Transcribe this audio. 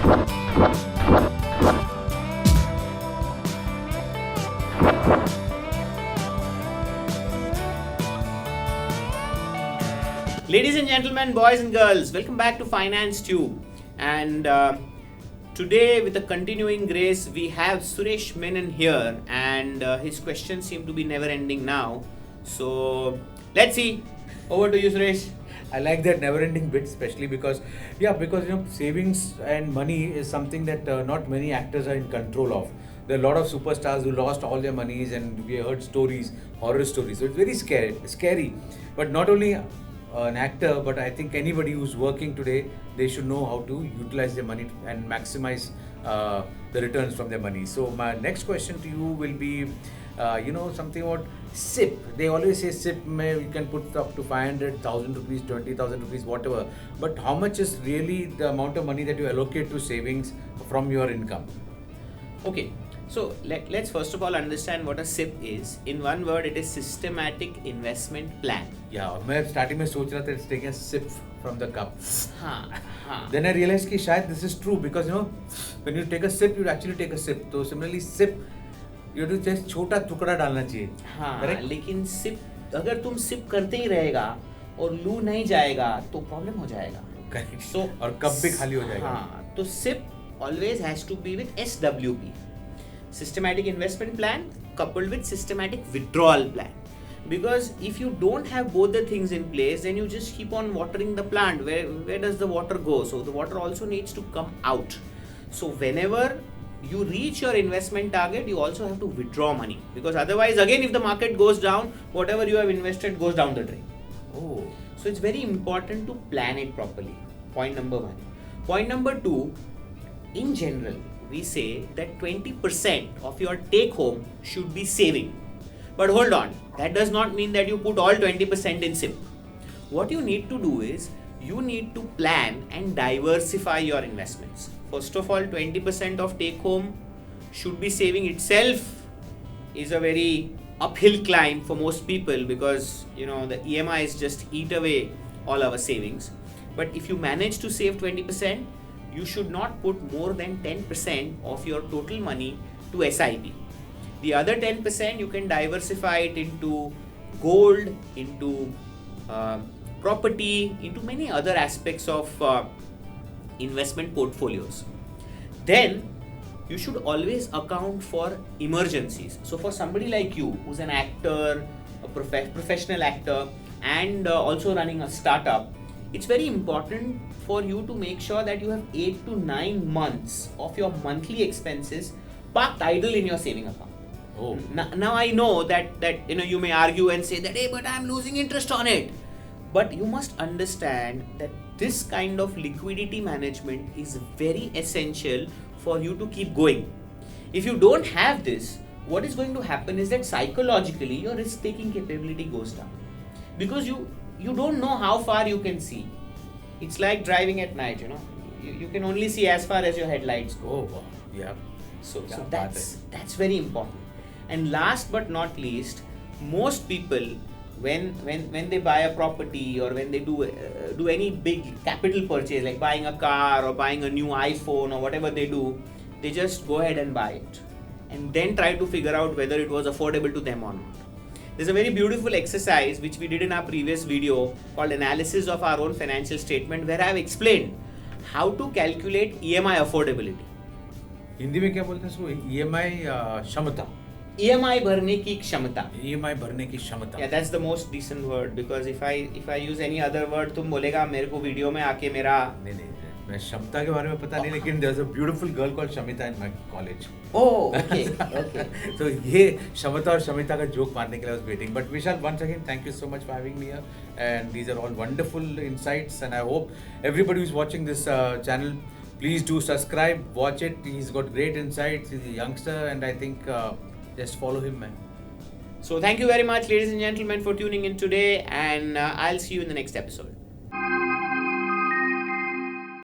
Ladies and gentlemen, boys and girls, welcome back to Finance Tube. And today, with a continuing grace, we have Suresh Menon here, and his questions seem to be never ending now. So let's see. Over to you, Suresh. I like that never-ending bit, especially because savings and money is something that not many actors are in control of. There are a lot of superstars who lost all their monies, and we heard stories, horror stories. So it's very scary. But not only an actor, but I think anybody who's working today, they should know how to utilize their money and maximize the returns from their money. So my next question to you will be, something about SIP. They always say SIP, you can put up to 500,000 rupees, 20,000 rupees, whatever. But how much is really the amount of money that you allocate to savings from your income? Okay. So let's first of all understand what a SIP is. In one word, it is systematic investment plan. Yeah, मैं starting में सोच रहा था it's taking a sip from the cup. हाँ. Then I realized कि शायद this is true because when you take a sip, you actually take a sip. So similarly, sip you have to just छोटा टुकड़ा डालना चाहिए. हाँ. Correct? लेकिन SIP अगर तुम सिप करते ही रहेगा और लू नहीं जाएगा तो प्रॉब्लम हो जाएगा. Correct. So और कप भी खाली हो जाएगा. हाँ. तो SIP always has to be with SWP. Systematic investment plan coupled with systematic withdrawal plan, because if you don't have both the things in place, then you just keep on watering the plant. Where does the water go? So the water also needs to come out. So whenever you reach your investment target, you also have to withdraw money, because otherwise again if the market goes down, whatever you have invested goes down the drain. Oh, so it's very important to plan it properly. Point number one. Point number two, in general, we say that 20% of your take home should be saving. But hold on, that does not mean that you put all 20% in SIP. What you need to do is, you need to plan and diversify your investments. First of all, 20% of take home should be saving itself is a very uphill climb for most people, because the EMIs just eat away all our savings. But if you manage to save 20%, you should not put more than 10% of your total money to SIP. The other 10% you can diversify it into gold, into property, into many other aspects of investment portfolios. Then you should always account for emergencies. So for somebody like you who's an actor, a professional actor, and also running a startup, it's very important for you to make sure that you have 8 to 9 months of your monthly expenses parked idle in your saving account. Oh. Now I know that you may argue and say that, hey, but I'm losing interest on it. But you must understand that this kind of liquidity management is very essential for you to keep going. If you don't have this, what is going to happen is that psychologically your risk-taking capability goes down, because you don't know how far you can see. It's like driving at night, you can only see as far as your headlights go. Oh, wow. Yeah. So that's very important. And last but not least, most people, when they buy a property, or when they do any big capital purchase like buying a car or buying a new iPhone or whatever they do, they just go ahead and buy it and then try to figure out whether it was affordable to them or not. There's a very beautiful exercise which we did in our previous video called Analysis of Our Own Financial Statement, where I have explained how to calculate EMI affordability. Hindi में क्या बोलते हैं इसको? EMI क्षमता. EMI भरने की क्षमता. EMI भरने की क्षमता. Yeah, that's the most decent word, because if I use any other word, तुम बोलेगा मेरे को वीडियो में आके मेरा. नहीं, मैं क्षमता के बारे में पता नहीं, लेकिन there's a beautiful girl called Shamita in my college. Oh, okay. So ये क्षमता और शमिता का जोक मारने के लिए I was waiting. But Vishal, once again, thank you so much for having me here. And these are all wonderful insights. And I hope everybody who's watching this channel, please do subscribe, watch it. He's got great insights. He's a youngster, and I think just follow him, man. So thank you very much, ladies and gentlemen, for tuning in today. And I'll see you in the next episode.